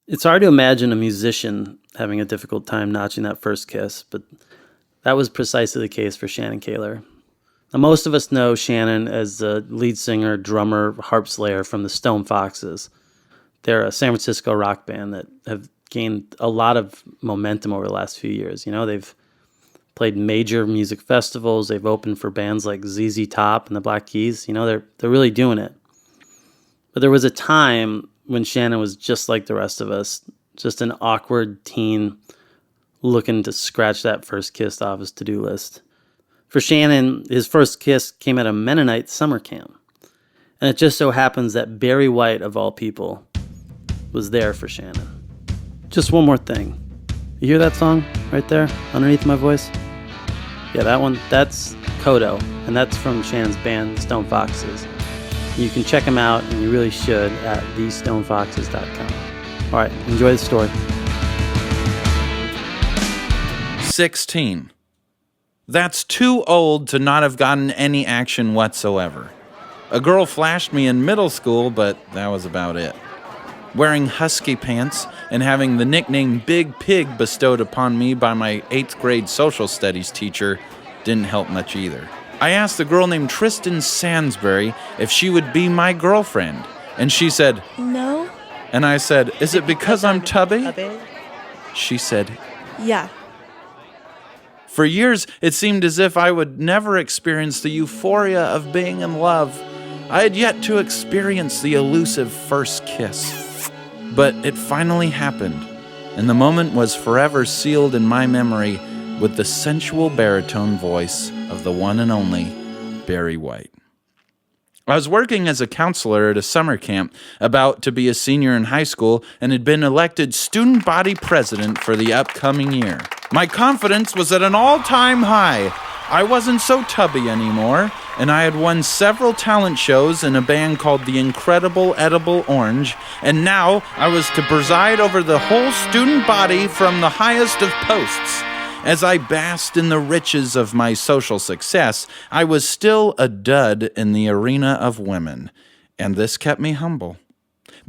It's hard to imagine a musician having a difficult time notching that first kiss, but that was precisely the case for Shannon Koehler. Now, most of us know Shannon as the lead singer, drummer, harp slayer from the Stone Foxes. They're a San Francisco rock band that have gained a lot of momentum over the last few years. You know, they've played major music festivals. They've opened for bands like ZZ Top and the Black Keys. You know, they're really doing it. But there was a time when Shannon was just like the rest of us, just an awkward teen looking to scratch that first kiss off his to-do list. For Shannon, his first kiss came at a Mennonite summer camp. And it just so happens that Barry White, of all people, was there for Shannon. Just one more thing. You hear that song right there underneath my voice? Yeah, that one, that's Cotto, and that's from Shannon's band, Stone Foxes. You can check them out, and you really should, at thestonefoxes.com. All right, enjoy the story. 16. That's too old to not have gotten any action whatsoever. A girl flashed me in middle school, but that was about it. Wearing husky pants and having the nickname Big Pig bestowed upon me by my 8th grade social studies teacher didn't help much either. I asked a girl named Tristan Sansbury if she would be my girlfriend, and she said, No. And I said, is it because I'm tubby? She said, Yeah. For years, it seemed as if I would never experience the euphoria of being in love. I had yet to experience the elusive first kiss. But it finally happened, and the moment was forever sealed in my memory with the sensual baritone voice of the one and only Barry White. I was working as a counselor at a summer camp, about to be a senior in high school, and had been elected student body president for the upcoming year. My confidence was at an all-time high. I wasn't so tubby anymore, and I had won several talent shows in a band called The Incredible Edible Orange, and now I was to preside over the whole student body from the highest of posts. As I basked in the riches of my social success, I was still a dud in the arena of women, and this kept me humble.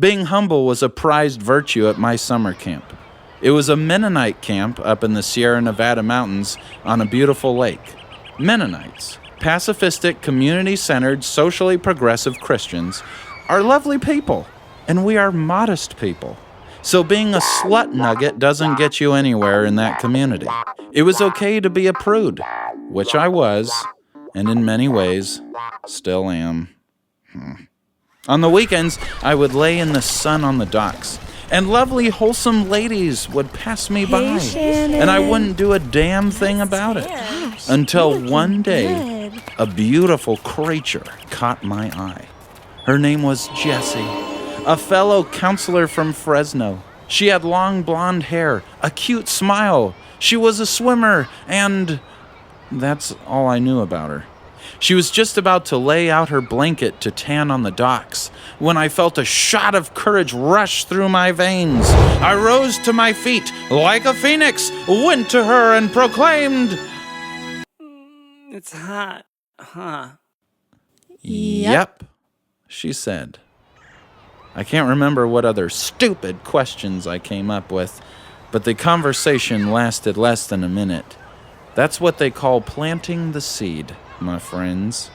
Being humble was a prized virtue at my summer camp. It was a Mennonite camp up in the Sierra Nevada mountains on a beautiful lake. Mennonites, pacifistic, community-centered, socially progressive Christians, are lovely people, and we are modest people. So being a slut nugget doesn't get you anywhere in that community. It was okay to be a prude, which I was, and in many ways, still am. On the weekends, I would lay in the sun on the docks, and lovely, wholesome ladies would pass me by, and I wouldn't do a damn thing about it. Until one day, a beautiful creature caught my eye. Her name was Jessie, a fellow counselor from Fresno. She had long blonde hair, a cute smile. She was a swimmer, and that's all I knew about her. She was just about to lay out her blanket to tan on the docks when I felt a shot of courage rush through my veins. I rose to my feet like a phoenix, went to her and proclaimed, It's hot, huh? Yep, she said. I can't remember what other stupid questions I came up with, but the conversation lasted less than a minute. That's what they call planting the seed, my friends.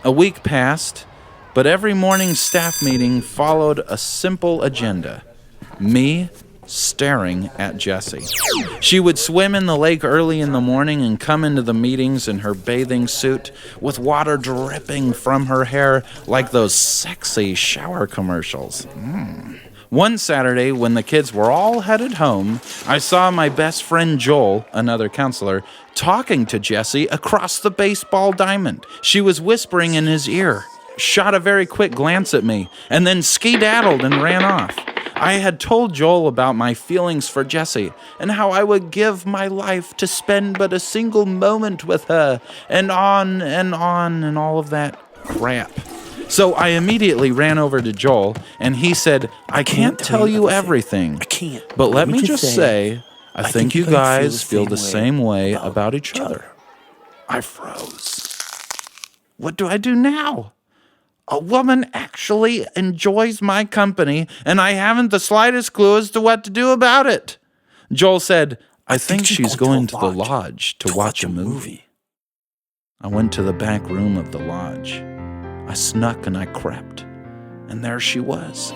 A week passed, but every morning staff meeting followed a simple agenda. Me staring at Jessie. She would swim in the lake early in the morning and come into the meetings in her bathing suit with water dripping from her hair like those sexy shower commercials. One Saturday, when the kids were all headed home, I saw my best friend Joel, another counselor, talking to Jessie across the baseball diamond. She was whispering in his ear, shot a very quick glance at me, and then skedaddled and ran off. I had told Joel about my feelings for Jessie and how I would give my life to spend but a single moment with her, and on and all of that crap. So I immediately ran over to Joel, and he said, I can't tell you everything. I can't. But let me just say, I think you guys feel the same way about each other. I froze. What do I do now? A woman actually enjoys my company, and I haven't the slightest clue as to what to do about it. Joel said, I think she's going to the lodge to watch a movie. I went to the back room of the lodge. I snuck and I crept, and there she was,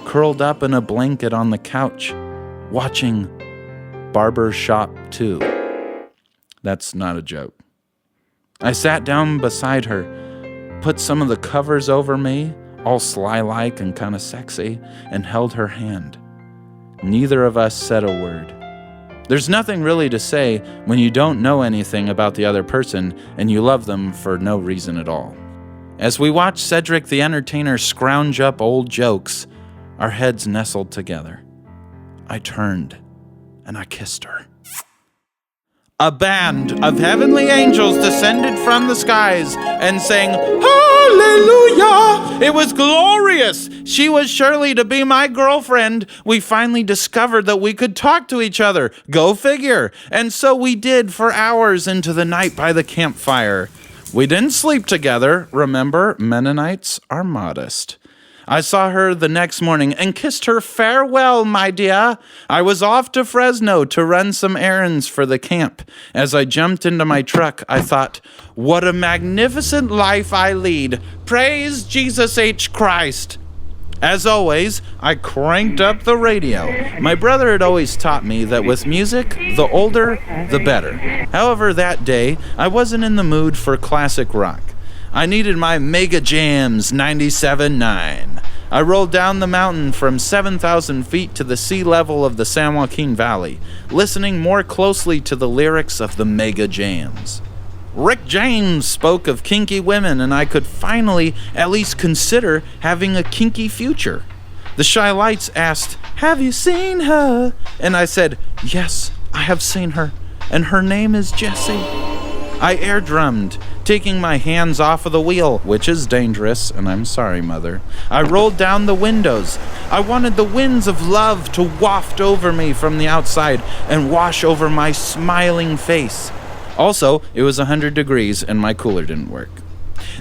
curled up in a blanket on the couch, watching Barber Shop 2. That's not a joke. I sat down beside her, put some of the covers over me, all sly-like and kind of sexy, and held her hand. Neither of us said a word. There's nothing really to say when you don't know anything about the other person and you love them for no reason at all. As we watched Cedric the Entertainer scrounge up old jokes, our heads nestled together. I turned and I kissed her. A band of heavenly angels descended from the skies and sang, Hallelujah! It was glorious! She was surely to be my girlfriend. We finally discovered that we could talk to each other. Go figure. And so we did for hours into the night by the campfire. We didn't sleep together. Remember, Mennonites are modest. I saw her the next morning and kissed her farewell, my dear. I was off to Fresno to run some errands for the camp. As I jumped into my truck, I thought, what a magnificent life I lead. Praise Jesus H. Christ. As always, I cranked up the radio. My brother had always taught me that with music, the older, the better. However, that day, I wasn't in the mood for classic rock. I needed my Mega Jams 97.9. I rolled down the mountain from 7,000 feet to the sea level of the San Joaquin Valley, listening more closely to the lyrics of the Mega Jams. Rick James spoke of kinky women, and I could finally at least consider having a kinky future. The Shy Lights asked, have you seen her? And I said, yes, I have seen her, and her name is Jessie. I air drummed, taking my hands off of the wheel, which is dangerous, and I'm sorry, Mother. I rolled down the windows. I wanted the winds of love to waft over me from the outside and wash over my smiling face. Also, it was 100 degrees and my cooler didn't work.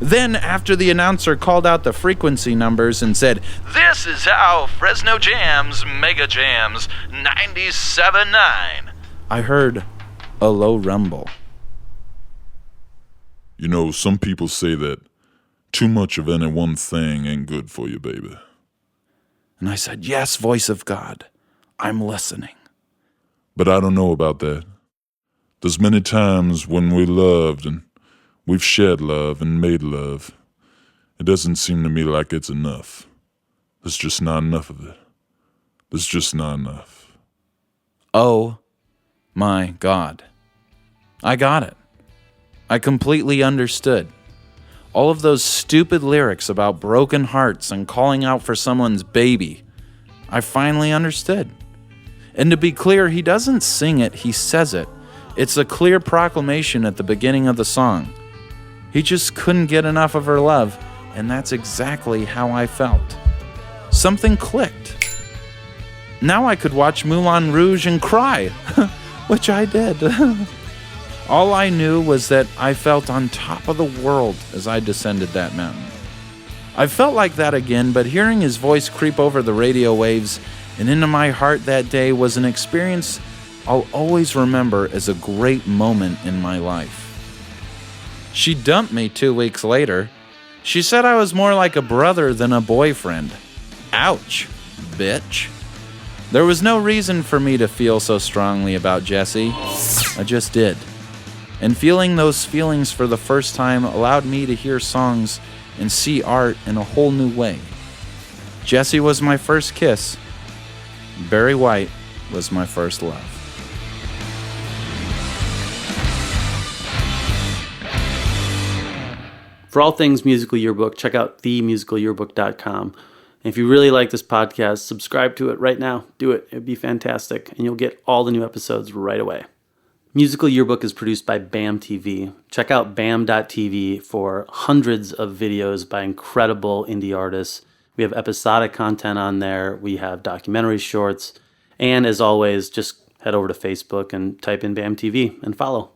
Then, after the announcer called out the frequency numbers and said, this is how Fresno Jams, Mega Jams, 97.9, I heard a low rumble. You know, some people say that too much of any one thing ain't good for you, baby. And I said, yes, voice of God, I'm listening. But I don't know about that. There's many times when we loved and we've shared love and made love. It doesn't seem to me like it's enough. There's just not enough of it. There's just not enough. Oh my God. I got it. I completely understood. All of those stupid lyrics about broken hearts and calling out for someone's baby. I finally understood. And to be clear, he doesn't sing it, he says it. It's a clear proclamation at the beginning of the song. He just couldn't get enough of her love, and that's exactly how I felt. Something clicked. Now I could watch Moulin Rouge and cry, which I did. All I knew was that I felt on top of the world as I descended that mountain. I felt like that again, but hearing his voice creep over the radio waves and into my heart that day was an experience I'll always remember as a great moment in my life. She dumped me 2 weeks later. She said I was more like a brother than a boyfriend. Ouch, bitch. There was no reason for me to feel so strongly about Jessie. I just did. And feeling those feelings for the first time allowed me to hear songs and see art in a whole new way. Jessie was my first kiss. Barry White was my first love. For all things Musical Yearbook, check out themusicalyearbook.com. And if you really like this podcast, subscribe to it right now. Do it. It'd be fantastic. And you'll get all the new episodes right away. Musical Yearbook is produced by BAMM.TV. Check out BAMM.TV for hundreds of videos by incredible indie artists. We have episodic content on there. We have documentary shorts. And as always, just head over to Facebook and type in BAMM.TV and follow.